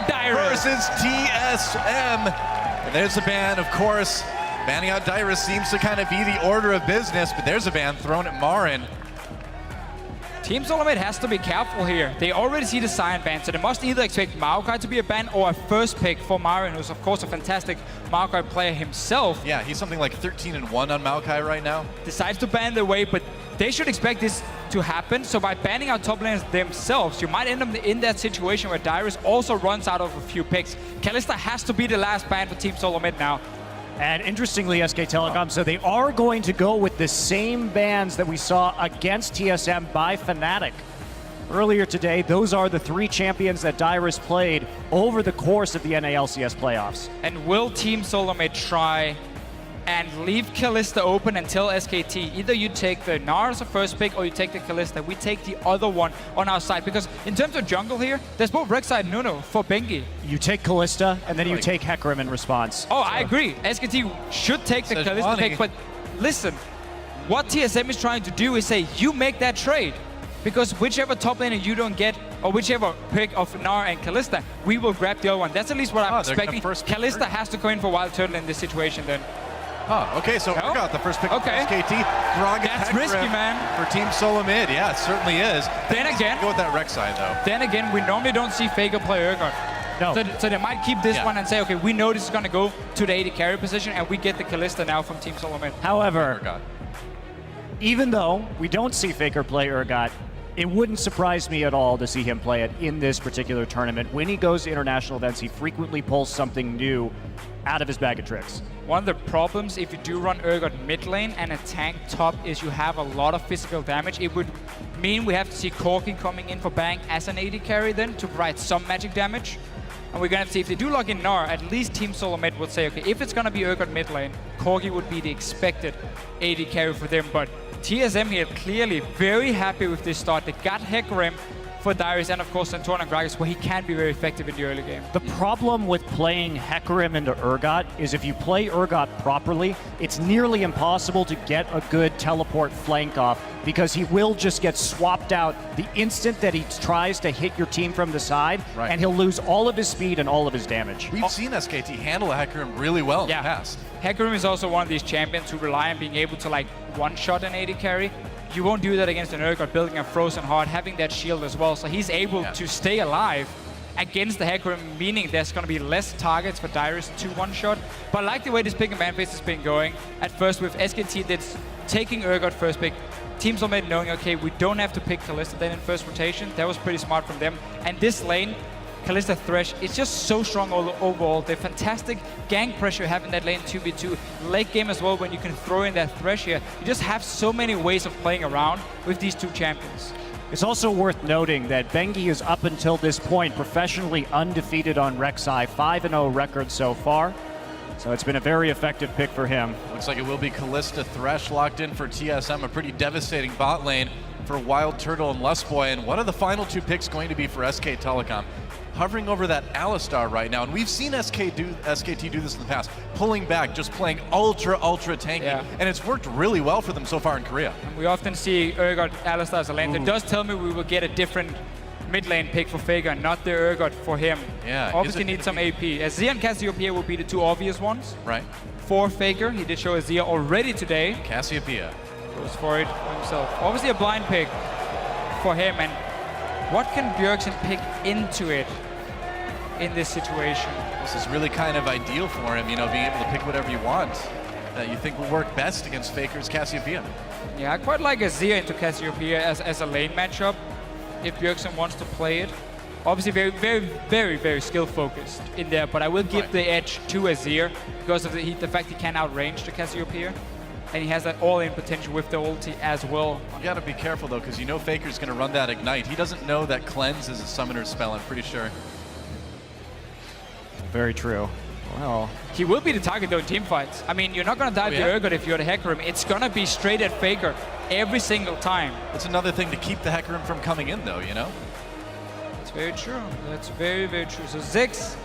versus TSM. And there's a ban, of course. Banning out Dyrus seems to kind of be the order of business, but there's a ban thrown at Marin. Team Solomid has to be careful here. They already see the Cyan ban, so they must either expect Maokai to be a ban or a first pick for Marin, who's of course a fantastic Maokai player himself. Yeah, he's something like 13-1 on Maokai right now. Decides to ban their way, but they should expect this to happen. So by banning out top laners themselves, you might end up in that situation where Dyrus also runs out of a few picks. Kalista has to be the last ban for Team Solomid now. And interestingly, SK Telecom, so they are going to go with the same bans that we saw against TSM by Fnatic. Earlier today, those are the 3 champions that Dyrus played over the course of the NALCS playoffs. And will Team Solomid try and leave Kalista open until SKT? Either you take the Gnar as a first pick or you take the Kalista. We take the other one on our side, because in terms of jungle here, there's both Rek'Sai and Nuno for Bengi. You take Kalista and then you take Hecarim in response. Oh, so I agree. SKT should take the Kalista pick, but listen, what TSM is trying to do is say, you make that trade, because whichever top laner you don't get, or whichever pick of Gnar and Kalista, we will grab the other one. That's at least what I'm expecting. Kalista has to go in for Wild Turtle in this situation then. Oh, okay, so we got the first pick of SKT. That's risky, man. For Team Solomid, yeah, it certainly is. Then again, go with that Rek'Sai, though. Then again, we normally don't see Faker play Urgot. No. So they might keep this one and say, okay, we know this is going to go to the AD carry position, and we get the Kalista now from Team Solomid. However, even though we don't see Faker play Urgot, it wouldn't surprise me at all to see him play it in this particular tournament. When he goes to international events, he frequently pulls something new out of his bag of tricks. One of the problems if you do run Urgot mid lane and a tank top is you have a lot of physical damage. It would mean we have to see Corki coming in for Bang as an AD carry then to provide some magic damage. And we're going to see if they do lock in Gnar, at least Team Solomid would say, okay, if it's going to be Urgot mid lane, Corki would be the expected AD carry for them. But TSM here clearly very happy with this start. They got Hecarim for Dyrus and of course Santorn and Gragas, where he can be very effective in the early game. The problem with playing Hecarim into Urgot is if you play Urgot properly, it's nearly impossible to get a good teleport flank off, because he will just get swapped out the instant that he tries to hit your team from the side, and he'll lose all of his speed and all of his damage. We've seen SKT handle Hecarim really well in the past. Hecarim is also one of these champions who rely on being able to like one-shot an AD carry. You won't do that against an Urgot building a Frozen Heart, having that shield as well, so he's able to stay alive against the Hecarim, meaning there's going to be less targets for Dyrus to one-shot. But I like the way this pick and ban phase has been going. At first with SKT that's taking Urgot first pick, Team Solomid knowing, okay, we don't have to pick Kalista then in first rotation. That was pretty smart from them. And this lane, Kalista Thresh, it's just so strong overall. The fantastic gank pressure you have in that lane 2v2. Late game as well, when you can throw in that Thresh here. You just have so many ways of playing around with these two champions. It's also worth noting that Bengi is up until this point professionally undefeated on Rek'Sai, 5-0 record so far. So it's been a very effective pick for him. Looks like it will be Kalista Thresh locked in for TSM, a pretty devastating bot lane for Wild Turtle and Lustboy. And what are the final 2 picks going to be for SK Telecom? Hovering over that Alistar right now, and we've seen SKT do this in the past, pulling back, just playing ultra tanky, and it's worked really well for them so far in Korea. And we often see Urgot Alistar as a lane. That does tell me we will get a different mid lane pick for Faker, not the Urgot for him. Yeah, obviously need some AP. Azir and Cassiopeia will be the 2 obvious ones. Right. For Faker, he did show Azir already today. Cassiopeia goes for it himself. Obviously a blind pick for him, and what can Bjergsen pick into it in this situation? This is really kind of ideal for him, you know, being able to pick whatever you want that you think will work best against Faker's Cassiopeia. Yeah, I quite like Azir into Cassiopeia as a lane matchup, if Bjergsen wants to play it. Obviously very skill focused in there, but I will give the edge to Azir because of the fact he can outrange the Cassiopeia. And he has that all-in potential with the ulti as well. You gotta be careful though, because you know Faker's gonna run that Ignite. He doesn't know that Cleanse is a summoner's spell, I'm pretty sure. Very true. Well, he will be the target though in team fights. I mean, you're not gonna dive the Urgot if you're the Hecarim. It's gonna be straight at Faker every single time. That's another thing to keep the Hecarim from coming in though, you know? That's very true. That's very true. So Ziggs,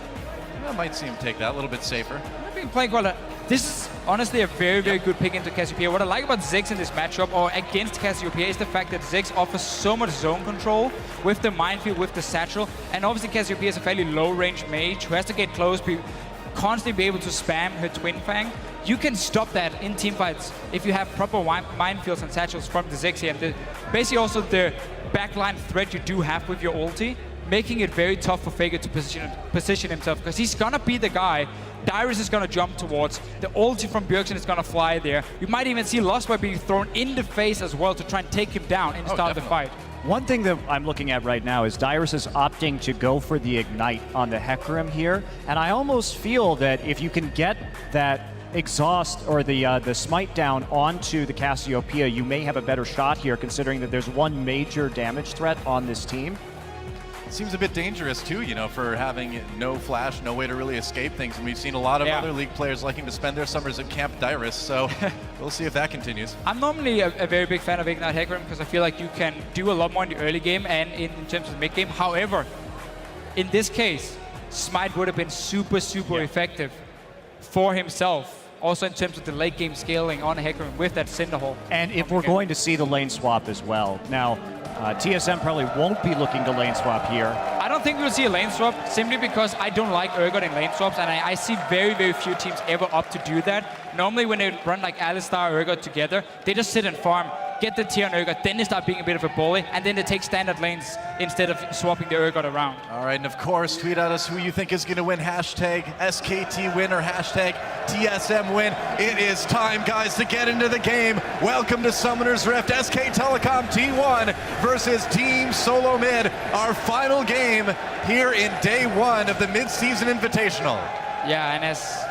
I might see him take that a little bit safer. I've been playing quite a... This honestly a very, very good pick into Cassiopeia. What I like about Ziggs in this matchup, or against Cassiopeia, is the fact that Ziggs offers so much zone control with the minefield, with the satchel, and obviously Cassiopeia is a fairly low-range mage who has to get close, constantly be able to spam her Twin Fang. You can stop that in teamfights if you have proper minefields and satchels from the Ziggs here. And basically also the backline threat you do have with your ulti, making it very tough for Faker to position himself, because he's gonna be the guy Dyrus is gonna jump towards. The ulti from Bjergsen is gonna fly there. You might even see Lostboy being thrown in the face as well to try and take him down and start the fight. One thing that I'm looking at right now is Dyrus is opting to go for the Ignite on the Hecarim here, and I almost feel that if you can get that exhaust or the smite down onto the Cassiopeia, you may have a better shot here, considering that there's one major damage threat on this team. Seems a bit dangerous too, you know, for having no flash, no way to really escape things. And we've seen a lot of other League players liking to spend their summers at Camp Dyrus, so we'll see if that continues. I'm normally a very big fan of Ignite Hecarim because I feel like you can do a lot more in the early game and in terms of the mid game. However, in this case, Smite would have been super effective for himself. Also in terms of the late game scaling on Hecarim with that Cinderhole. And if we're going to see the lane swap as well. Now, TSM probably won't be looking to lane swap here. I don't think we'll see a lane swap, simply because I don't like Urgot in lane swaps, and I see very, very few teams ever opt to do that. Normally when they run like Alistar or Urgot together, they just sit and farm, get the tier on Urgot, then they start being a bit of a bully, and then they take standard lanes instead of swapping the Urgot around. All right, and of course, tweet at us who you think is going to win. Hashtag SKT win or hashtag TSM win. It is time, guys, to get into the game. Welcome to Summoner's Rift. SK Telecom T1 versus Team Solomid. Our final game here in day one of the mid-season invitational. Yeah, and as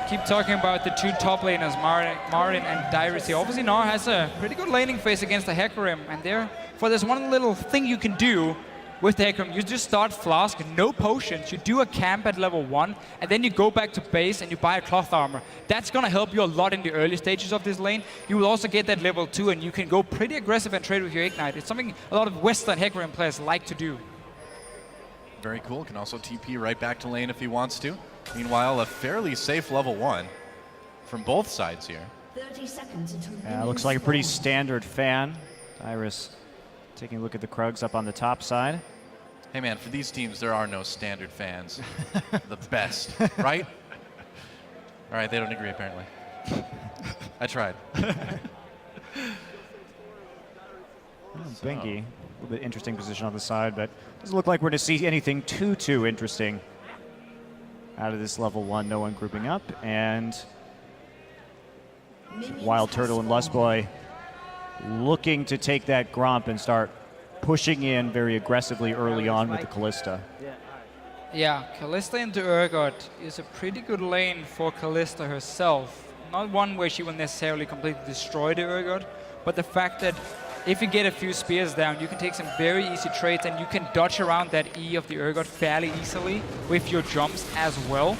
keep talking about the two top laners, Marin and Dyrus here. Obviously, Gnar has a pretty good laning phase against the Hecarim, and therefore there's one little thing you can do with the Hecarim. You just start Flask, no potions, you do a camp at level 1, and then you go back to base and you buy a cloth armor. That's gonna help you a lot in the early stages of this lane. You will also get that level 2, and you can go pretty aggressive and trade with your Ignite. It's something a lot of Western Hecarim players like to do. Very cool, can also TP right back to lane if he wants to. Meanwhile, a fairly safe level 1 from both sides here. 30 seconds until Yeah, looks like a pretty standard fan. Dyrus taking a look at the Krugs up on the top side. Hey man, for these teams, there are no standard fans. The best, right? All right, they don't agree apparently. I tried. Binky, a little bit interesting position on the side, but doesn't look like we're going to see anything too interesting out of this level 1. No one grouping up, and Wild Turtle and Lustboy looking to take that Gromp and start pushing in very aggressively early on with the Kalista. Yeah, Kalista into Urgot is a pretty good lane for Kalista herself. Not one where she will necessarily completely destroy the Urgot, but the fact that if you get a few spears down, you can take some very easy trades, and you can dodge around that E of the Urgot fairly easily with your jumps as well.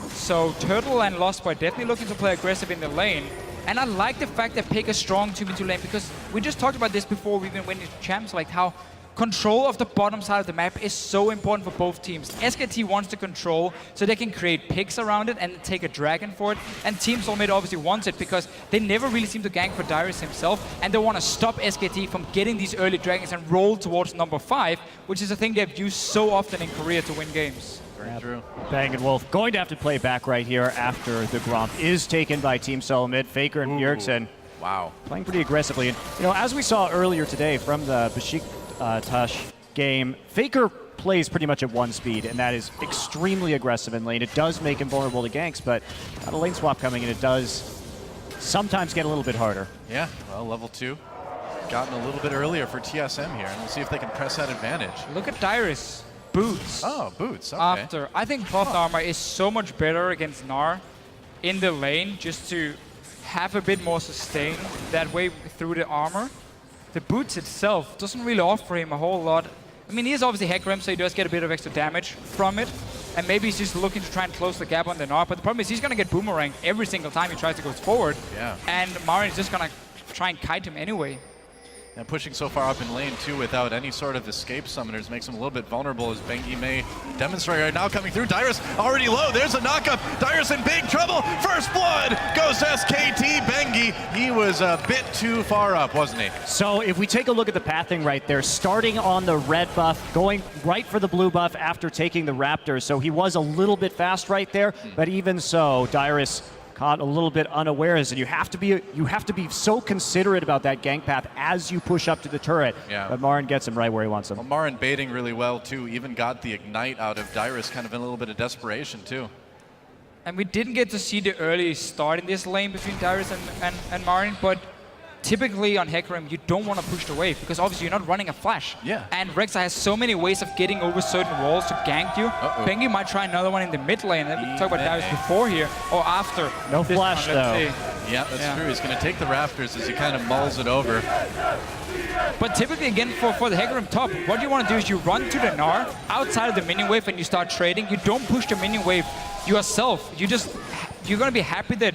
So Turtle and Lostboy definitely looking to play aggressive in the lane. And I like the fact that pick a strong 2v2 lane, because we just talked about this before we even went into champs, like how control of the bottom side of the map is so important for both teams. SKT wants to control so they can create picks around it and take a dragon for it. And Team Solomid obviously wants it because they never really seem to gank for Dyrus himself, and they want to stop SKT from getting these early dragons and roll towards number 5, which is a thing they've used so often in Korea to win games. Very true. Bang and Wolf going to have to play back right here after the Gromp is taken by Team Solomid. Faker and Bjergsen Wow. playing pretty aggressively. And, you know, as we saw earlier today from the Besiktas game, Faker plays pretty much at 1 speed, and that is extremely aggressive in lane. It does make him vulnerable to ganks, but got a lane swap coming, and it does sometimes get a little bit harder. Yeah, well, level 2. Gotten a little bit earlier for TSM here, and we'll see if they can press that advantage. Look at Dyrus. Boots. Oh, boots, okay. After. I think cloth armor is so much better against Gnar in the lane, just to have a bit more sustain that way through the armor. The boots itself doesn't really offer him a whole lot. I mean, he is obviously Hecarim, so he does get a bit of extra damage from it. And maybe he's just looking to try and close the gap on the Gnar, but the problem is he's going to get boomeranged every single time he tries to go forward. Yeah. And Marin is just going to try and kite him anyway. And pushing so far up in lane too without any sort of escape summoners makes him a little bit vulnerable, as Bengi may demonstrate right now. Coming through, Dyrus already low. There's a knockup. Dyrus in big trouble. First blood goes to SKT. Bengi, he was a bit too far up, wasn't he? So if we take a look at the pathing right there, starting on the red buff, going right for the blue buff after taking the Raptors. So he was a little bit fast right there, but even so, Dyrus caught a little bit unawares, and you have to be so considerate about that gank path as you push up to the turret. Yeah. But Marin gets him right where he wants him. Well, Marin baiting really well too, even got the ignite out of Dyrus, kind of in a little bit of desperation too. And we didn't get to see the early start in this lane between Dyrus and Marin, but typically on Hecarim, you don't want to push the wave because obviously you're not running a flash. Yeah. And Rek'Sai has so many ways of getting over certain walls to gank you. Bengi might try another one in the mid lane. We talked about Dyrus before here, or after. No flash though. Yeah, that's true. He's going to take the Raptors as he kind of mulls it over. But typically, again, for the Hecarim top, what you want to do is you run to the Gnar outside of the minion wave and you start trading. You don't push the minion wave yourself. You're going to be happy that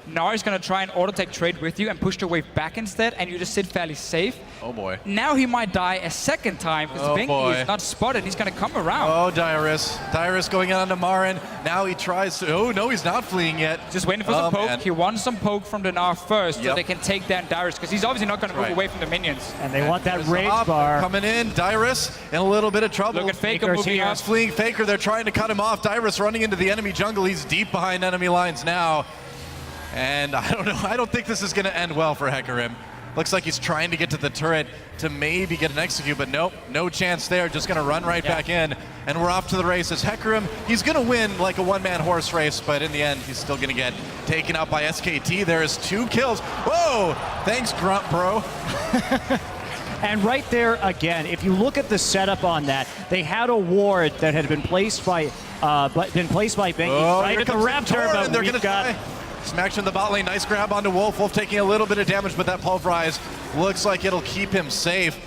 Gnar is going to try and auto-tech trade with you and push the wave back instead, and you just sit fairly safe. Oh boy. Now he might die a second time because Bengi is not spotted. He's going to come around. Oh, Dyrus. Dyrus going on to Marin. Now he tries to... Oh, no, he's not fleeing yet. Just waiting for some poke. Man. He wants some poke from the Gnar first so they can take down Dyrus, because he's obviously not going to move away from the minions. And they want that rage Up, bar. coming in. Dyrus in a little bit of trouble. Look at Faker Faker's moving here. up. Fleeing Faker. They're trying to cut him off. Dyrus running into the enemy jungle. He's deep behind enemy lines now. And I don't know. I don't think this is going to end well for Hecarim. Looks like he's trying to get to the turret to maybe get an execute, but nope, no chance there. Just going to run right back in, and we're off to the races. Hecarim, he's going to win like a one-man horse race, but in the end, he's still going to get taken out by SKT. There is 2 kills. Whoa! Thanks, Grunt Bro. And right there again, if you look at the setup on that, they had a ward that had been placed by Bengi right at the Raptor, but they're we've gonna got. Smash in the bot lane, nice grab onto Wolf. Wolf taking a little bit of damage, but that pulverize looks like it'll keep him safe.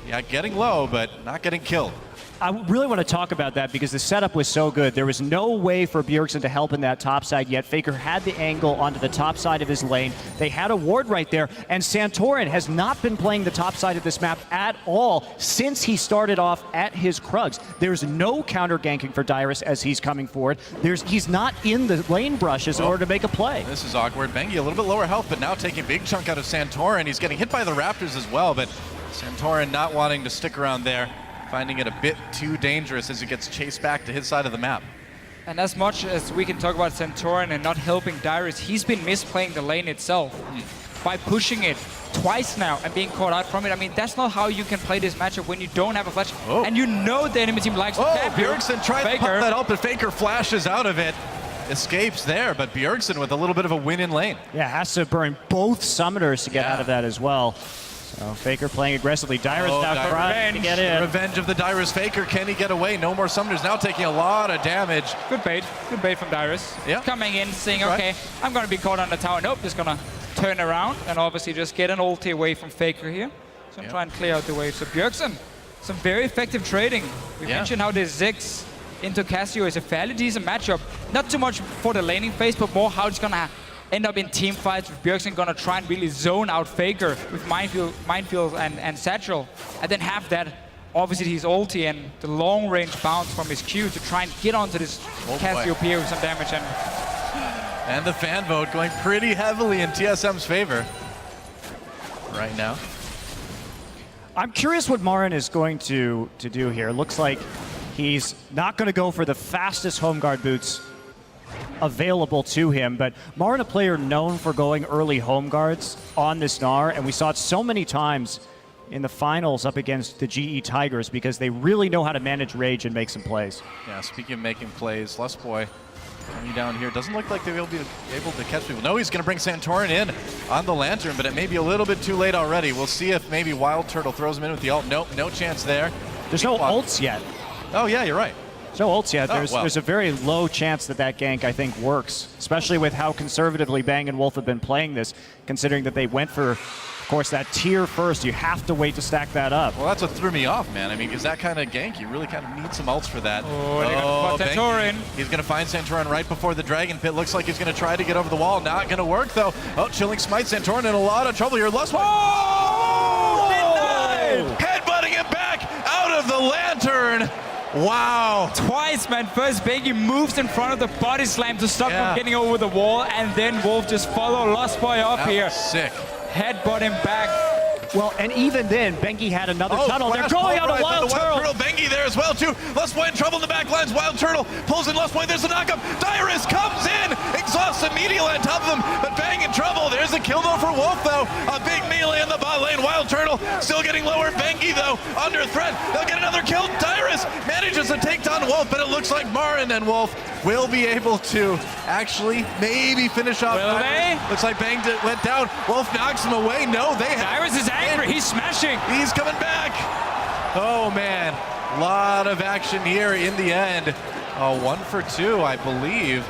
Yeah, getting low, but not getting killed. I really want to talk about that because the setup was so good. There was no way for Bjergsen to help in that top side yet. Faker had the angle onto the top side of his lane. They had a ward right there, and Santorin has not been playing the top side of this map at all since he started off at his Krugs. There's no counter ganking for Dyrus as he's coming forward. He's not in the lane brushes in order to make a play. This is awkward. Bengi a little bit lower health, but now taking a big chunk out of Santorin. He's getting hit by the Raptors as well, but Santorin not wanting to stick around there, finding it a bit too dangerous as he gets chased back to his side of the map. And as much as we can talk about Santorin and not helping Dyrus, he's been misplaying the lane itself by pushing it twice now and being caught out from it. I mean, that's not how you can play this matchup when you don't have a flash. And you know the enemy team likes to tap you. Bjergsen tried to pop that up, but Faker flashes out of it. Escapes there, but Bjergsen with a little bit of a win in lane. Yeah, has to burn both summoners to get out of that as well. So Faker playing aggressively. Dyrus now trying to get in. Revenge of the Dyrus Faker. Can he get away? No more summoners. Now taking a lot of damage. Good bait from Dyrus. Yeah. Coming in, saying, okay, I'm going to be caught on the tower. Nope, just going to turn around and obviously just get an ulti away from Faker here. So I'm trying to clear out the wave. So Bjergsen, some very effective trading. We mentioned how this Ziggs into Cassio is a fairly decent matchup. Not too much for the laning phase, but more how it's going to end up in team fights with Bjergsen gonna try and really zone out Faker with Minefield and Satchel, and then have that, obviously his ulti and the long range bounce from his Q to try and get onto this Cassiopeia with some damage. And the fan vote going pretty heavily in TSM's favor right now. I'm curious what Marin is going to do here. Looks like he's not going to go for the fastest home guard boots available to him, but Marin, a player known for going early home guards on this Gnar, and we saw it so many times in the finals up against the GE Tigers because they really know how to manage rage and make some plays. Yeah, speaking of making plays, Lustboy coming down here. Doesn't look like they'll be able to catch people. No, he's going to bring Santorin in on the Lantern, but it may be a little bit too late already. We'll see if maybe Wild Turtle throws him in with the ult. Nope, no chance there. There's no ults yet. Oh, yeah, you're right. No ults yet. There's a very low chance that gank, I think, works, especially with how conservatively Bang and Wolf have been playing this, considering that they went for, of course, that tier first. You have to wait to stack that up. Well, that's what threw me off, man. I mean, because that kind of gank, you really kind of need some ults for that. Santorin. He's going to find Santorin right before the Dragon Pit. Looks like he's going to try to get over the wall. Not going to work, though. Oh, Chilling Smite. Santorin in a lot of trouble here. Lustboy. lantern. Wow. Twice, man. First, Bengi moves in front of the body slam to stop him getting over the wall, and then Wolf just follow Lost Boy up here. Sick. Headbutt him back. Well, and even then, Bengi had another tunnel. They're going out a Wild Turtle. Bengi there as well, too. Lust Boy in trouble in the back lines. Wild Turtle pulls in Lust Boy. There's a knockup. Dyrus comes in, exhausts immediately on top of him, but Bang in trouble. There's a kill, though, for Wolf, though. A big melee in the bot lane. Wild Turtle still getting lower. Bengi, though, under threat. They'll get another kill. Dyrus manages to take down Wolf, but it looks like Marin and Wolf will be able to actually maybe finish off. Will they? Looks like Bang went down. Wolf knocks him away. No, they have. Dyrus is angry. He's smashing. He's coming back. Oh, man. A lot of action here in the end. 1 for 2, I believe.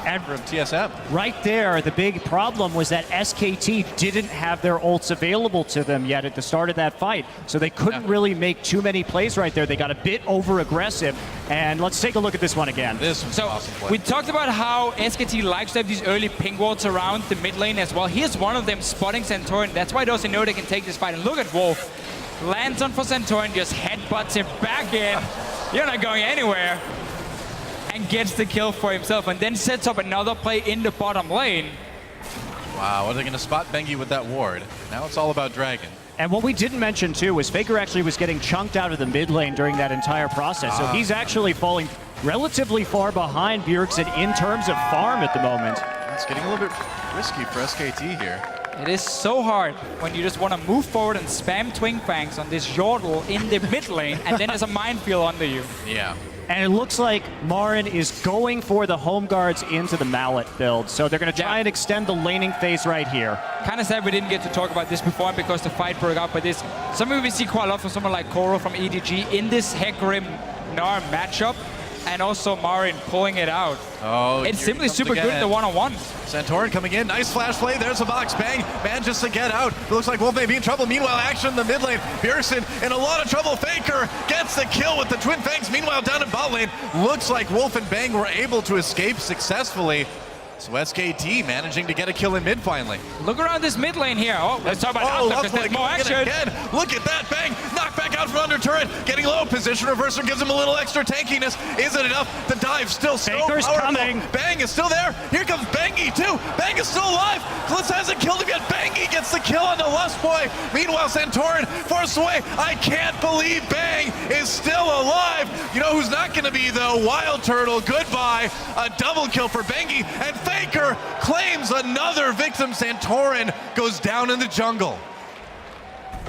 And from TSM. Right there, the big problem was that SKT didn't have their ults available to them yet at the start of that fight. So they couldn't really make too many plays right there. They got a bit over-aggressive. And let's take a look at this one again. This was So awesome play. we talked about how SKT likes to have these early ping wards around the mid lane as well. Here's one of them spotting Santorin. That's why those know they can take this fight. And look at Wolf. Lands on for Santorin, just headbutts him back in. You're not going anywhere. And gets the kill for himself, and then sets up another play in the bottom lane. Wow, are they going to spot Bengi with that ward? Now it's all about Dragon. And what we didn't mention, too, was Faker actually was getting chunked out of the mid lane during that entire process. So he's actually falling relatively far behind Bjergsen in terms of farm at the moment. It's getting a little bit risky for SKT here. It is so hard when you just want to move forward and spam Twin Fangs on this Yordle in the mid lane, and then there's a minefield under you. Yeah. And it looks like Marin is going for the home guards into the mallet build. So they're going to try and extend the laning phase right here. Kind of sad we didn't get to talk about this before because the fight broke out, but this something we see quite a lot from someone like Koro from EDG in this Hecarim Gnar matchup, and also Marin pulling it out. Oh, it's simply super good in the one-on-ones. Santorin coming in, nice flash play, there's a box, Bang, manages to get out. It looks like Wolf may be in trouble. Meanwhile, action in the mid lane. Bjergsen in a lot of trouble. Faker gets the kill with the Twin Fangs. Meanwhile, down in bot lane, looks like Wolf and Bang were able to escape successfully. So SKT managing to get a kill in mid finally. Look around this mid lane here. Oh, let's talk about because there's more action. Again. Look at that, Bang, knocked back out from under turret, getting low. Position reverser gives him a little extra tankiness. Is it enough? The dive still so Faker's powerful. coming. Bang is still there. Here comes Bengi too. Bang is still alive. Glitz hasn't killed him yet. Bengi gets the kill on the Lust Boy. Meanwhile, Santorin forced away. I can't believe Bang is still alive. You know who's not going to be though? Wild Turtle. Goodbye. A double kill for Bengi, and Faker claims another victim. Santorin goes down in the jungle.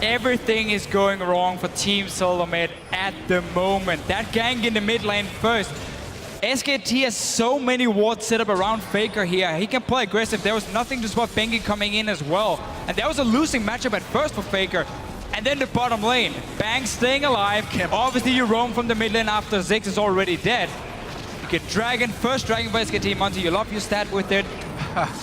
Everything is going wrong for Team Solomid at the moment. That gank in the mid lane first. SKT has so many wards set up around Faker here. He can play aggressive. There was nothing to spot Bengi coming in as well. And that was a losing matchup at first for Faker. And then the bottom lane. Bang staying alive. Obviously you roam from the mid lane after Ziggs is already dead. You get Dragon, first Dragon by SKT. Monty, you love your stat with it.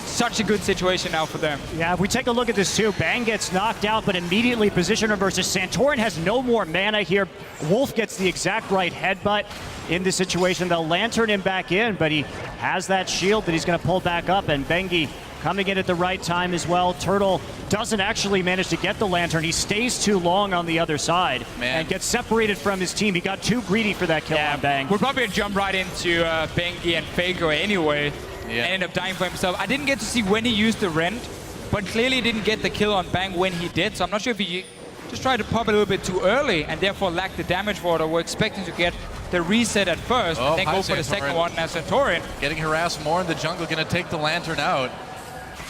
Such a good situation now for them. Yeah, if we take a look at this too, Bang gets knocked out, but immediately position reverses. Santorin has no more mana here. Wolf gets the exact right headbutt in this situation. They'll lantern him back in, but he has that shield that he's going to pull back up, and Bengi coming in at the right time as well. Turtle doesn't actually manage to get the lantern. He stays too long on the other side and gets separated from his team. He got too greedy for that kill on Bang. We'll probably jump right into Bengi and Faker anyway. And end up dying for himself. I didn't get to see when he used the Rend, but clearly didn't get the kill on Bang when he did. So I'm not sure if he just tried to pop it a little bit too early and therefore lacked the damage for it, or were expecting to get the reset at first and then go for the second one as Santorin. Getting harassed more in the jungle, gonna take the lantern out.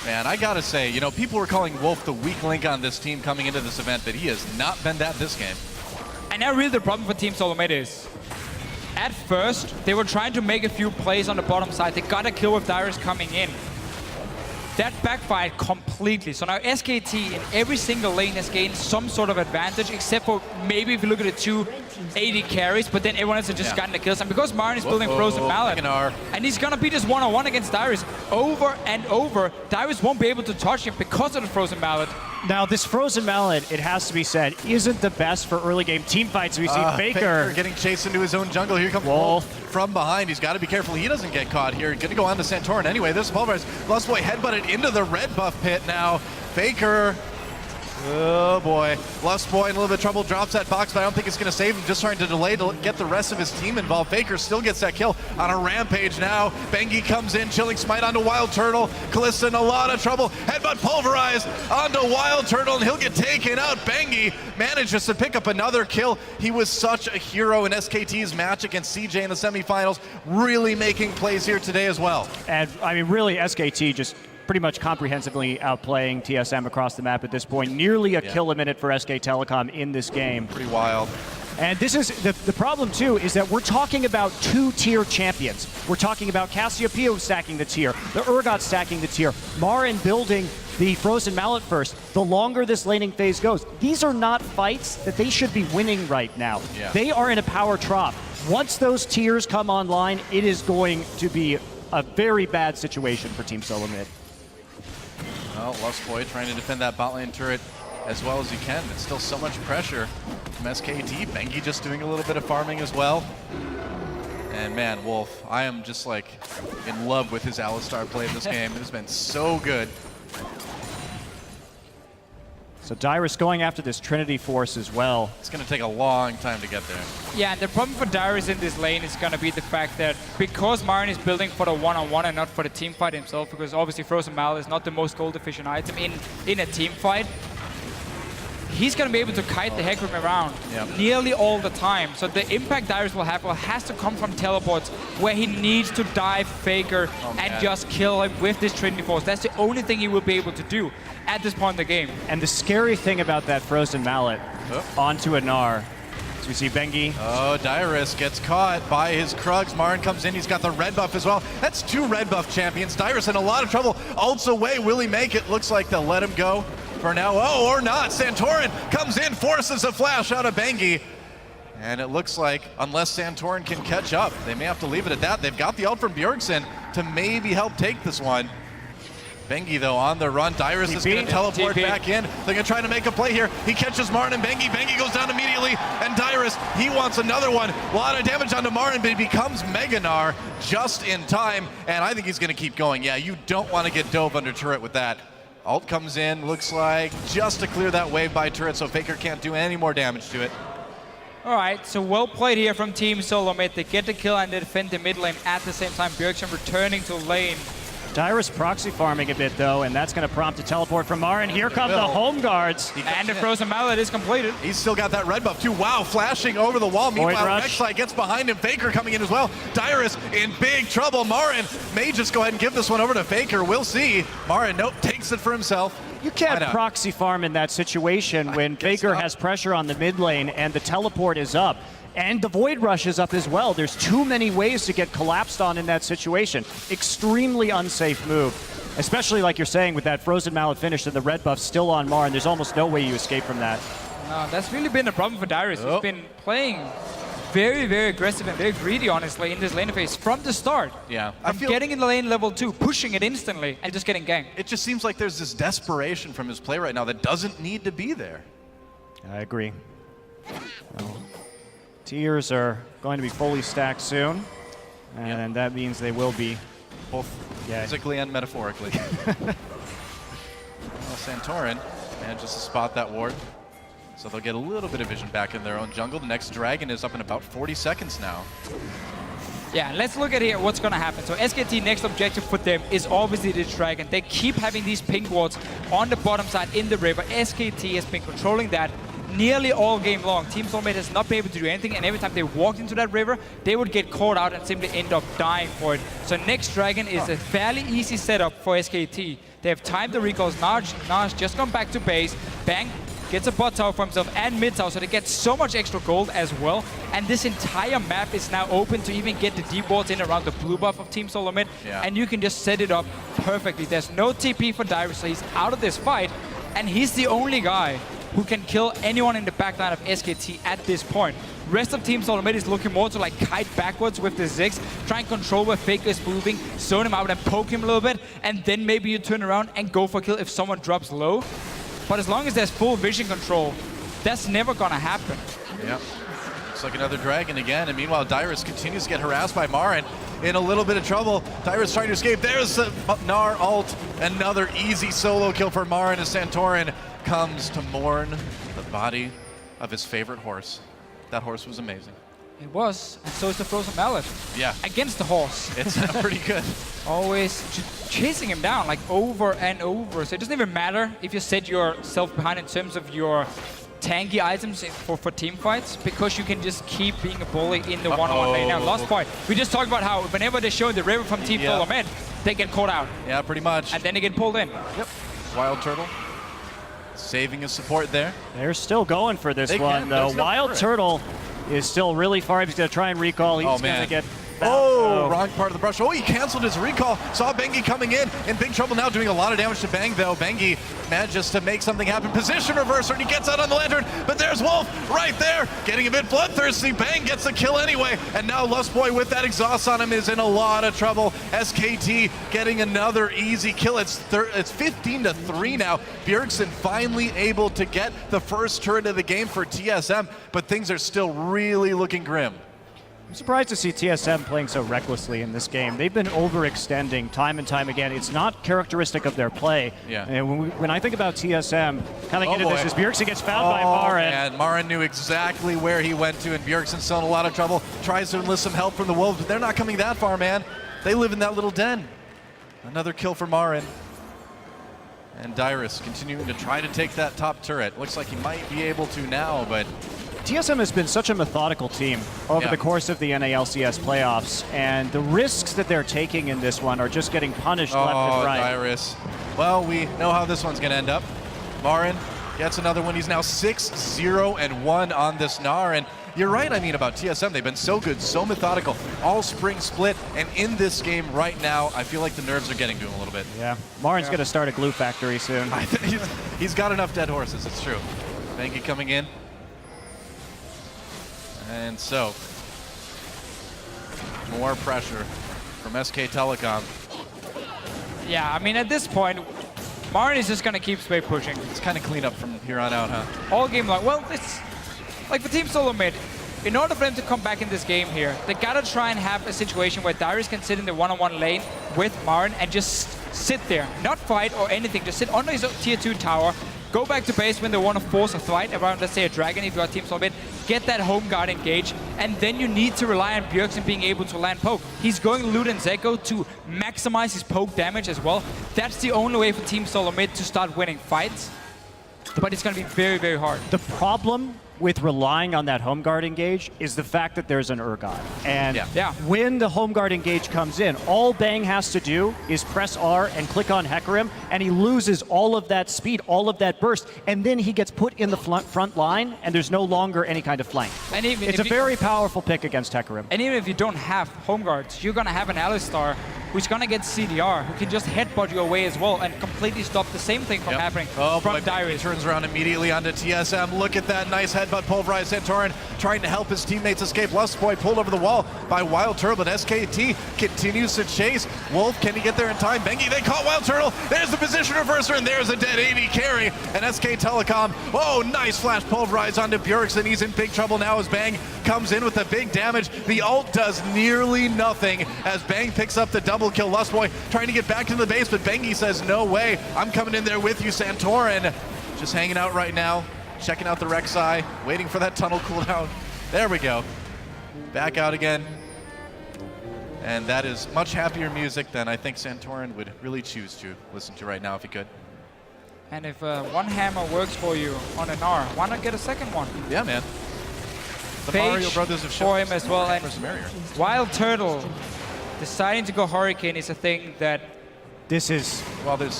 Man, I gotta say, you know, people were calling Wolf the weak link on this team coming into this event, but he has not been that this game. And now really the problem for Team Solomid is, at first, they were trying to make a few plays on the bottom side. They got a kill with Dyrus coming in. That backfired completely. So now SKT in every single lane has gained some sort of advantage, except for maybe if you look at the two AD carries, but then everyone else has just gotten the kills. And because Marin is building Frozen Mallet, and he's gonna be just one-on-one against Dyrus over and over, Dyrus won't be able to touch him because of the Frozen Mallet. Now, this Frozen Mallet, it has to be said, isn't the best for early game team fights. We see Faker getting chased into his own jungle. Here comes Wolf from behind. He's got to be careful he doesn't get caught here. Going to go on to Santorin anyway. This pulverized. Lust Boy headbutted into the red buff pit now. Faker Oh boy, Lustboy in a little bit of trouble, drops that box, but I don't think it's going to save him, just trying to delay to get the rest of his team involved. Faker still gets that kill on a rampage now. Bengi comes in, chilling smite onto Wild Turtle. Kalista in a lot of trouble, headbutt pulverized onto Wild Turtle, and he'll get taken out. Bengi manages to pick up another kill. He was such a hero in SKT's match against CJ in the semifinals, really making plays here today as well. And I mean, really, SKT just pretty much comprehensively outplaying TSM across the map at this point. Nearly a kill a minute for SK Telecom in this game. Pretty wild. And this is the problem too, is that we're talking about two-tier champions. We're talking about Cassiopeia stacking the tier, the Urgot stacking the tier, Marin building the Frozen Mallet first. The longer this laning phase goes, these are not fights that they should be winning right now. Yeah. They are in a power trough. Once those tiers come online, it is going to be a very bad situation for Team Solomid. Well, Lustboy trying to defend that bot lane turret as well as he can, but still so much pressure from SKT. Bengi just doing a little bit of farming as well. And man, Wolf, I am just like in love with his Alistar play in this game. It has been so good. So Dyrus going after this Trinity Force as well. It's going to take a long time to get there. Yeah, and the problem for Dyrus in this lane is going to be the fact that because Marin is building for the one-on-one and not for the team fight himself, because obviously Frozen Mallet is not the most gold-efficient item in a team fight, he's going to be able to kite the Hecarim around nearly all the time. So the impact Dyrus will have has to come from teleports, where he needs to dive Faker and just kill him with this Trinity Force. That's the only thing he will be able to do at this point in the game. And the scary thing about that Frozen Mallet onto a Gnar, so we see Bengi. Oh, Dyrus gets caught by his Krugs. Marin comes in, he's got the red buff as well. That's 2 red buff champions. Dyrus in a lot of trouble. Ults away, will he make it? Looks like they'll let him go for now. Oh, or not. Santorin comes in, forces a flash out of Bengi. And it looks like, unless Santorin can catch up, they may have to leave it at that. They've got the ult from Bjergsen to maybe help take this one. Bengi, though, on the run. Dyrus is going to teleport back in. They're going to try to make a play here. He catches Marin and Bengi. Bengi goes down immediately. And Dyrus, he wants another one. A lot of damage onto Marin, but he becomes Mega Gnar just in time. And I think he's going to keep going. Yeah, you don't want to get dove under turret with that. Ult comes in, looks like, just to clear that wave by turret, so Faker can't do any more damage to it. All right, so well played here from Team Solomid. They get the kill and they defend the mid lane at the same time. Bjergsen returning to lane. Dyrus proxy farming a bit though, and that's going to prompt a teleport from Marin. Here come the home guards. And the Frozen Mallet is completed. He's still got that red buff too. Wow, flashing over the wall. Meanwhile, MSI gets behind him. Faker coming in as well. Dyrus in big trouble. Marin may just go ahead and give this one over to Faker. We'll see. Marin, nope, takes it for himself. You can't proxy farm in that situation when Faker has pressure on the mid lane and the teleport is up. And the Void Rush is up as well. There's too many ways to get collapsed on in that situation. Extremely unsafe move. Especially like you're saying with that Frozen Mallet finish and the red buff still on Marin. There's almost no way you escape from that. No, that's really been a problem for Dyrus. He's been playing very, very aggressive and very greedy, honestly, in this lane phase from the start. Yeah. From getting in the lane level 2, pushing it instantly, and just getting ganked. It just seems like there's this desperation from his play right now that doesn't need to be there. I agree. Well, tiers are going to be fully stacked soon, and that means they will be both physically and metaphorically. Well, Santorin manages to spot that ward, so they'll get a little bit of vision back in their own jungle. The next dragon is up in about 40 seconds now. Yeah, let's look at here what's going to happen. So SKT next objective for them is obviously the dragon. They keep having these pink wards on the bottom side in the river. SKT has been controlling that nearly all game long. Team Solomid has not been able to do anything, and every time they walked into that river, they would get caught out and simply end up dying for it. So next dragon is a fairly easy setup for SKT. They have timed the recalls. Nar's just gone back to base. Bang gets a bot tower for himself and mid tower, so they get so much extra gold as well. And this entire map is now open to even get the deep wards in around the blue buff of Team Solomid, and you can just set it up perfectly. There's no TP for Dyrus, so he's out of this fight, and he's the only guy who can kill anyone in the backline of SKT at this point. Rest of Team Solomid is looking more to like kite backwards with the Ziggs, try and control where Faker is moving, zone him out and poke him a little bit, and then maybe you turn around and go for a kill if someone drops low. But as long as there's full vision control, that's never gonna happen. Yep. Looks like another dragon again, and meanwhile Dyrus continues to get harassed by Marin. in a little bit of trouble. Dyrus trying to escape. There's the Gnar ult. Another easy solo kill for Marin as Santorin comes to mourn the body of his favorite horse. That horse was amazing. It was, and so is the Frozen Mallet. Yeah. Against the horse. It's pretty good. Always chasing him down, like over and over. So it doesn't even matter if you set yourself behind in terms of your tanky items for team fights, because you can just keep being a bully in the one-on-one lane. Now, Lost Point, we just talked about how whenever they show the river from Team Solomid, they get caught out. Yeah, pretty much. And then they get pulled in. Yep. Wild Turtle saving his support there. They're still going for this one, though. Wild Turtle is still really far. He's going to try and recall. He's going to get... wrong part of the brush. Oh, he canceled his recall. Saw Bengi coming in big trouble now, doing a lot of damage to Bang, though. Bengi manages to make something happen. Position reverser, and he gets out on the Lantern, but there's Wolf right there, getting a bit bloodthirsty. Bang gets the kill anyway, and now Lustboy with that exhaust on him is in a lot of trouble. SKT getting another easy kill. It's 15-3 now. Bjergsen finally able to get the first turret of the game for TSM, but things are still really looking grim. I'm surprised to see TSM playing so recklessly in this game. They've been overextending time and time again. It's not characteristic of their play. Yeah. And when I think about TSM, kind of get into this as Bjergsen gets found by Marin. And Marin knew exactly where he went to, and Bjergsen's still in a lot of trouble. Tries to enlist some help from the Wolves, but they're not coming that far, man. They live in that little den. Another kill for Marin. And Dyrus continuing to try to take that top turret. Looks like he might be able to now, but TSM has been such a methodical team over the course of the NALCS playoffs, and the risks that they're taking in this one are just getting punished left and right. Dyrus. Well, we know how this one's going to end up. Marin gets another one. He's now 6-0-1 on this Gnar, and you're right, I mean, about TSM. They've been so good, so methodical, all spring split, and in this game right now, I feel like the nerves are getting to him a little bit. Yeah, Marin's going to start a glue factory soon. He's got enough dead horses, it's true. Bengi coming in. And so, more pressure from SK Telecom. Yeah, I mean, at this point, Marin is just going to keep straight pushing. It's kind of clean up from here on out, huh? All game long. Well, it's like for Team Solomid, in order for them to come back in this game here, they got to try and have a situation where Dyrus can sit in the one-on-one lane with Marin and just sit there. Not fight or anything, just sit under his tier 2 tower, go back to base when they want to force a fight around, let's say, a dragon if you are Team Solomid, get that home guard engaged, and then you need to rely on Bjergsen being able to land poke. He's going Loot and Zeko to maximize his poke damage as well. That's the only way for Team Solomid to start winning fights, but it's going to be very, very hard. The problem with relying on that home guard engage is the fact that there's an Urgot. And when the home guard engage comes in, all Bang has to do is press R and click on Hecarim, and he loses all of that speed, all of that burst, and then he gets put in the front line, and there's no longer any kind of flank. And even it's a very powerful pick against Hecarim. And even if you don't have home guards, you're going to have an Alistar who's going to get CDR, who can just headbutt you away as well and completely stop the same thing from happening from Dyrus. He turns around immediately onto TSM. Look at that nice headbutt. Pulverized Santorin trying to help his teammates escape. Lustboy pulled over the wall by Wild Turtle, but SKT continues to chase. Wolf, can he get there in time? Bengi, they caught Wild Turtle. There's the position reverser, and there's a dead AD carry. And SK Telecom, nice flash pulverized onto Bjergsen. He's in big trouble now as Bang comes in with the big damage. The ult does nearly nothing as Bang picks up the double kill. Lustboy trying to get back to the base, but Bengi says, no way, I'm coming in there with you. Santorin just hanging out right now, checking out the Rek'Sai, waiting for that tunnel cooldown. There we go. Back out again. And that is much happier music than I think Santorin would really choose to listen to right now if he could. And if one hammer works for you on an R, why not get a second one? Yeah, man. The Phage Mario brothers have for him as well. And Wild Turtle deciding to go Hurricane is a thing that this is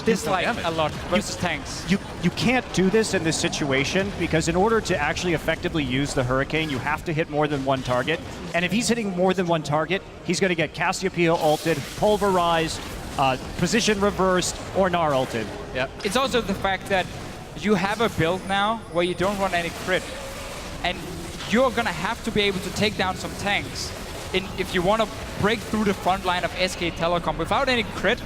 dislike a lot versus tanks. You can't do this in this situation because in order to actually effectively use the Hurricane, you have to hit more than one target. And if he's hitting more than one target, he's going to get Cassiopeia ulted, pulverized, position reversed, or Gnar ulted. Yep. It's also the fact that you have a build now where you don't run any crit. And you're going to have to be able to take down some tanks if you want to break through the front line of SK Telecom. Without any crit,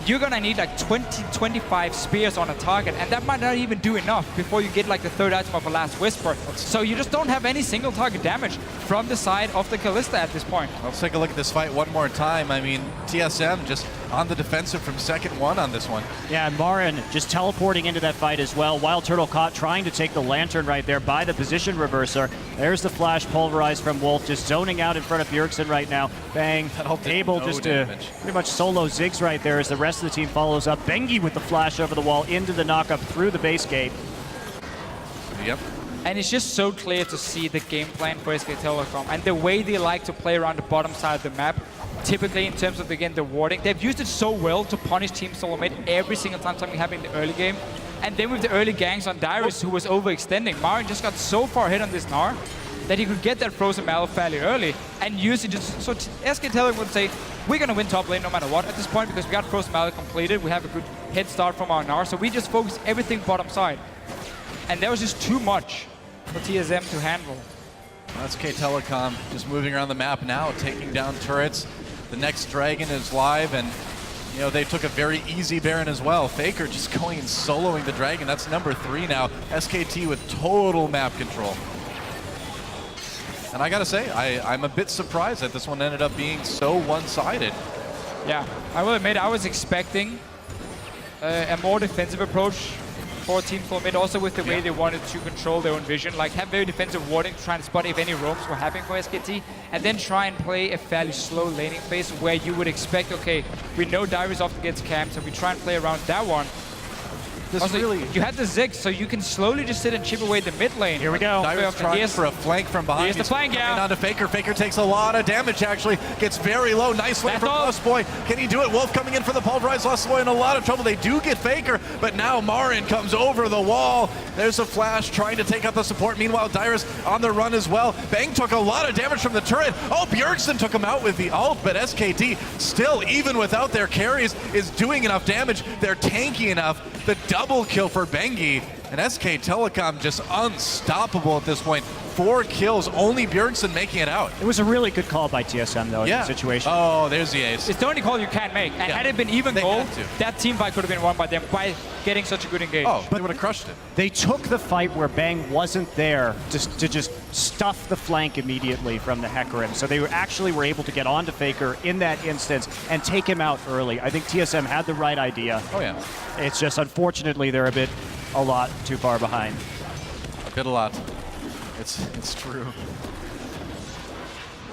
you're gonna need like 20, 25 spears on a target, and that might not even do enough before you get like the third item of a Last Whisper. So you just don't have any single target damage from the side of the Kalista at this point. Let's take a look at this fight one more time. I mean, TSM just on the defensive from second one on this one. Yeah, and Marin just teleporting into that fight as well. Wild Turtle caught trying to take the Lantern right there by the position reverser. There's the flash pulverized from Wolf, just zoning out in front of Bjergsen right now. Bang, able just to pretty much solo Ziggs right there as the rest of the team follows up. Bengi with the flash over the wall into the knockup through the base gate. Yep. And it's just so clear to see the game plan for SK Telecom and the way they like to play around the bottom side of the map. Typically, in terms of, again, the warding, they've used it so well to punish Team Solomid every single time something happened in the early game. And then with the early ganks on Dyrus, who was overextending, Marin just got so far ahead on this Gnar that he could get that Frozen Mallet fairly early and use it just so SK Telecom would say, we're going to win top lane no matter what at this point because we got Frozen Mallet completed, we have a good head start from our Gnar, so we just focus everything bottom side. And that was just too much for TSM to handle. SK Telecom just moving around the map now, taking down turrets. The next Dragon is live, and you know they took a very easy Baron as well. Faker just going and soloing the Dragon. That's number 3 now. SKT with total map control. And I gotta say, I'm a bit surprised that this one ended up being so one-sided. Yeah, I will admit I was expecting a more defensive approach for Team Solomid, also with the way they wanted to control their own vision, like have very defensive warding to try and spot if any roams were happening for SKT, and then try and play a fairly slow laning phase where you would expect, okay, we know Dyrus often gets camped, so we try and play around that one. Also, you had the Ziggs, so you can slowly just sit and chip away the mid lane. Here we go. Dyrus trying for a flank from behind. Here's the flank, yeah. Onto Faker. Faker takes a lot of damage, actually. Gets very low. Nice lane from Lustboy. Can he do it? Wolf coming in for the pulverized. Lustboy in a lot of trouble. They do get Faker, but now Marin comes over the wall. There's a flash trying to take out the support. Meanwhile, Dyrus on the run as well. Bang took a lot of damage from the turret. Oh, Bjergsen took him out with the ult, but SKT still, even without their carries, is doing enough damage. They're tanky enough. The double kill for Bengi, and SK Telecom just unstoppable at this point. 4 kills, only Bjergsen making it out. It was a really good call by TSM though in that situation. Oh, there's the ace. It's the only call you can't make, and had it been even goal, that team fight could have been won by them by getting such a good engage. Oh, but they would have crushed it. They took the fight where Bang wasn't there to just stuff the flank immediately from the Hecarim. So they actually were able to get onto Faker in that instance and take him out early. I think TSM had the right idea. Oh yeah. It's just unfortunately they're a lot too far behind. A lot. It's true.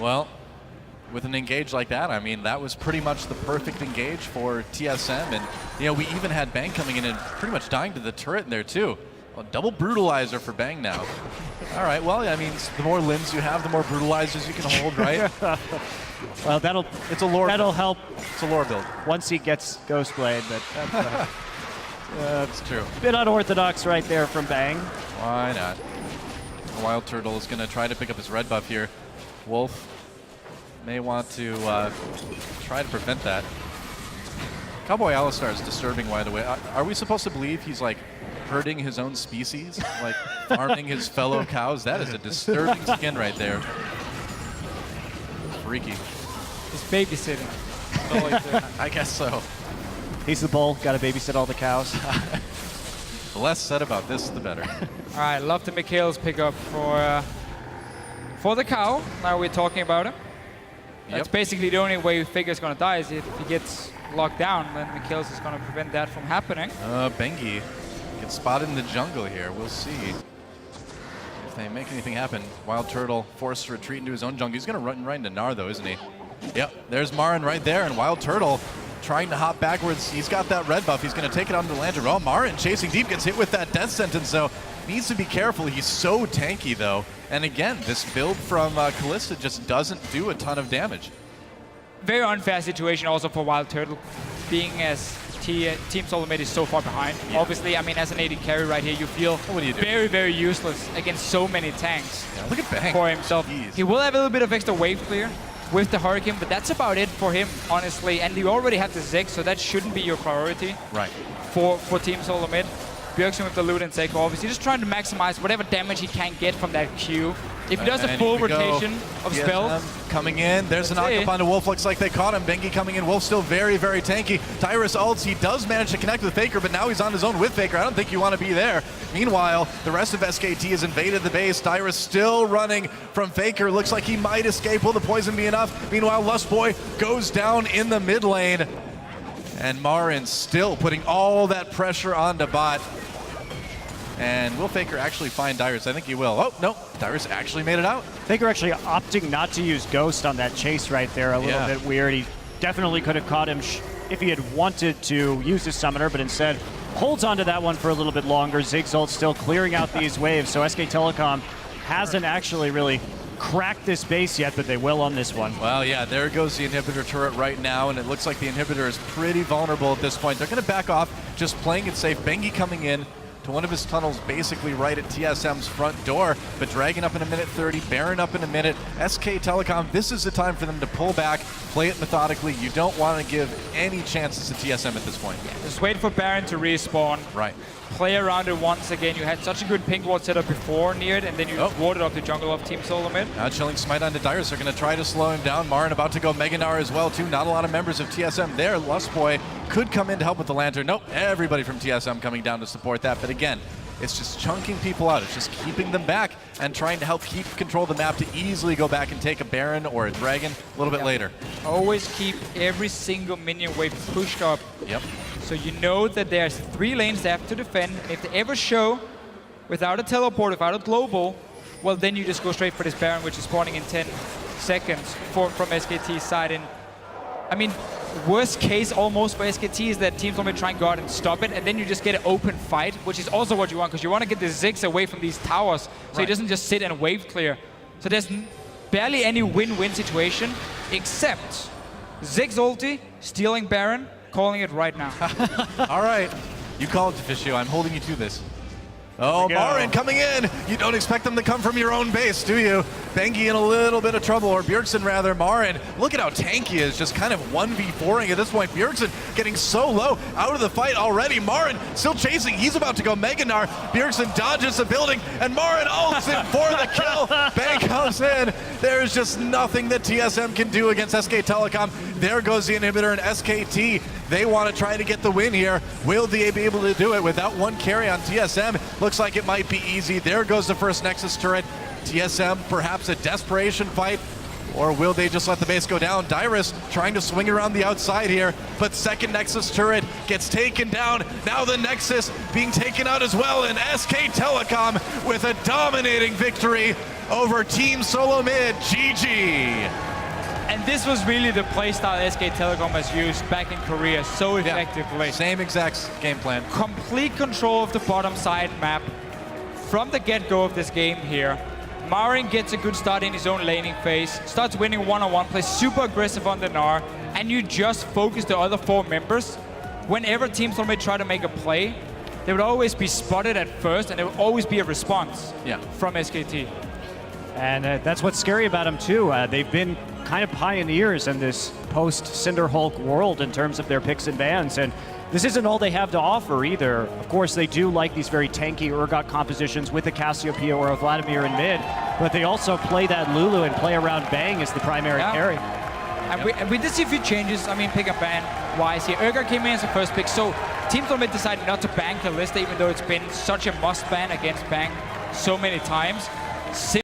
Well, with an engage like that, I mean, that was pretty much the perfect engage for TSM. And, you know, we even had Bang coming in and pretty much dying to the turret in there, too. Well, double brutalizer for Bang now. All right, well, I mean, the more limbs you have, the more brutalizers you can hold, right? Well, that'll help. It's a lore build. Once he gets Ghostblade, but that's true. A bit unorthodox right there from Bang. Why not? The Wild Turtle is going to try to pick up his red buff here. Wolf may want to try to prevent that. Cowboy Alistar is disturbing right away. Are we supposed to believe he's like hurting his own species? Like farming his fellow cows? That is a disturbing skin right there. Freaky. He's babysitting. I guess so. He's the bull, got to babysit all the cows. The less said about this, the better. All right, love the Mikhail's pickup for the cow. Now we're talking about him. That's basically the only way Faker's going to die is if he gets locked down, then Mikhail's is going to prevent that from happening. Bengi gets spotted in the jungle here. We'll see if they make anything happen. Wild Turtle forced to retreat into his own jungle. He's going to run right into Gnar, though, isn't he? Yep, there's Marin right there, and Wild Turtle trying to hop backwards. He's got that red buff. He's going to take it onto the Lantern. Oh, Marin chasing deep, gets hit with that death sentence, so needs to be careful. He's so tanky, though. And again, this build from Kalista just doesn't do a ton of damage. Very unfair situation also for Wild Turtle, being as Team Solomid is so far behind. Yeah. Obviously, I mean, as an AD carry right here, you feel very, very useless against so many tanks. Yeah, look at Bang. For himself. Jeez. He will have a little bit of extra wave clear with the Hurricane, but that's about it for him, honestly. And you already have the Ziggs, so that shouldn't be your priority. Right. For Team Solomid. Bjergsen with the loot and Seiko, obviously just trying to maximize whatever damage he can get from that Q. If he does a And full here we go. rotation of TSM spells, coming in. There's a That's knock-up it. onto Wolf. Looks like they caught him. Bengi coming in. Wolf still very, very tanky. Tyrus ults. He does manage to connect with Faker, but now he's on his own with Faker. I don't think you want to be there. Meanwhile, the rest of SKT has invaded the base. Tyrus still running from Faker. Looks like he might escape. Will the poison be enough? Meanwhile, Lustboy goes down in the mid lane. And Marin still putting all that pressure onto bot. And will Faker actually find Dyrus? I think he will. Oh, no. Dyrus actually made it out. Faker actually opting not to use Ghost on that chase right there. A little bit weird. He definitely could have caught him if he had wanted to use his summoner, but instead holds onto that one for a little bit longer. Zig's ult still clearing out these waves, so SK Telecom hasn't actually really cracked this base yet, but they will on this one. Well, yeah, there goes the inhibitor turret right now, and it looks like the inhibitor is pretty vulnerable at this point. They're going to back off, just playing it safe. Bengi coming in to one of his tunnels basically right at TSM's front door, but Dragon up in a minute 30, Baron up in a minute. SK Telecom, this is the time for them to pull back, play it methodically. You don't want to give any chances to TSM at this point. just wait for Baron to respawn. Right. Play around it once again. You had such a good pink ward setup before near it, and then you warded off the jungle of Team Solomid. Now chilling smite onto Dyrus. They're going to try to slow him down. Marin about to go Meganar as well, too. Not a lot of members of TSM there. Lustboy could come in to help with the Lantern. Nope, everybody from TSM coming down to support that. But again, it's just chunking people out. It's just keeping them back and trying to help keep control of the map to easily go back and take a Baron or a Dragon a little bit later. Always keep every single minion wave pushed up. Yep. So you know that there's 3 lanes they have to defend. And if they ever show without a teleport, without a global, well, then you just go straight for this Baron, which is spawning in 10 seconds from SKT's side. And I mean, worst case almost for SKT is that Team Solomid try and go out and stop it, and then you just get an open fight, which is also what you want, because you want to get the Ziggs away from these towers, so he doesn't just sit and wave clear. So there's barely any win-win situation, except Ziggs ulti, stealing Baron, calling it right now. All right. You call it, Deficio. I'm holding you to this. Oh, Marin coming in. You don't expect them to come from your own base, do you? Bengi in a little bit of trouble, or Bjergsen rather. Marin, look at how tanky he is, just kind of 1v4ing at this point. Bjergsen getting so low, out of the fight already. Marin still chasing. He's about to go Meganar. Bjergsen dodges the building, and Marin ults in for the kill. Bang comes in. There's just nothing that TSM can do against SK Telecom. There goes the inhibitor, and SKT, they want to try to get the win here. Will they be able to do it without one carry on TSM? Looks like it might be easy. There goes the first Nexus turret. TSM, perhaps a desperation fight, or will they just let the base go down? Dyrus trying to swing around the outside here, but second Nexus turret gets taken down. Now the Nexus being taken out as well, and SK Telecom with a dominating victory over Team Solomid. GG. And this was really the playstyle SK Telecom has used back in Korea so effectively. Same exact game plan. Complete control of the bottom side map from the get-go of this game here. Marin gets a good start in his own laning phase, starts winning one-on-one, plays super aggressive on the Gnar, and you just focus the other 4 members. Whenever Team Solomid try to make a play, they would always be spotted at first, and there would always be a response from SKT. And that's what's scary about them too. They've been kind of pioneers in this post-Cinder Hulk world in terms of their picks and bans, and this isn't all they have to offer either. Of course, they do like these very tanky Urgot compositions with a Cassiopeia or a Vladimir in mid, but they also play that Lulu and play around Bang as the primary carry. And we did see a few changes, I mean, pick and ban wise here. Urgot came in as the first pick, so Team Solomid decided not to ban Kalista, even though it's been such a must ban against Bang so many times.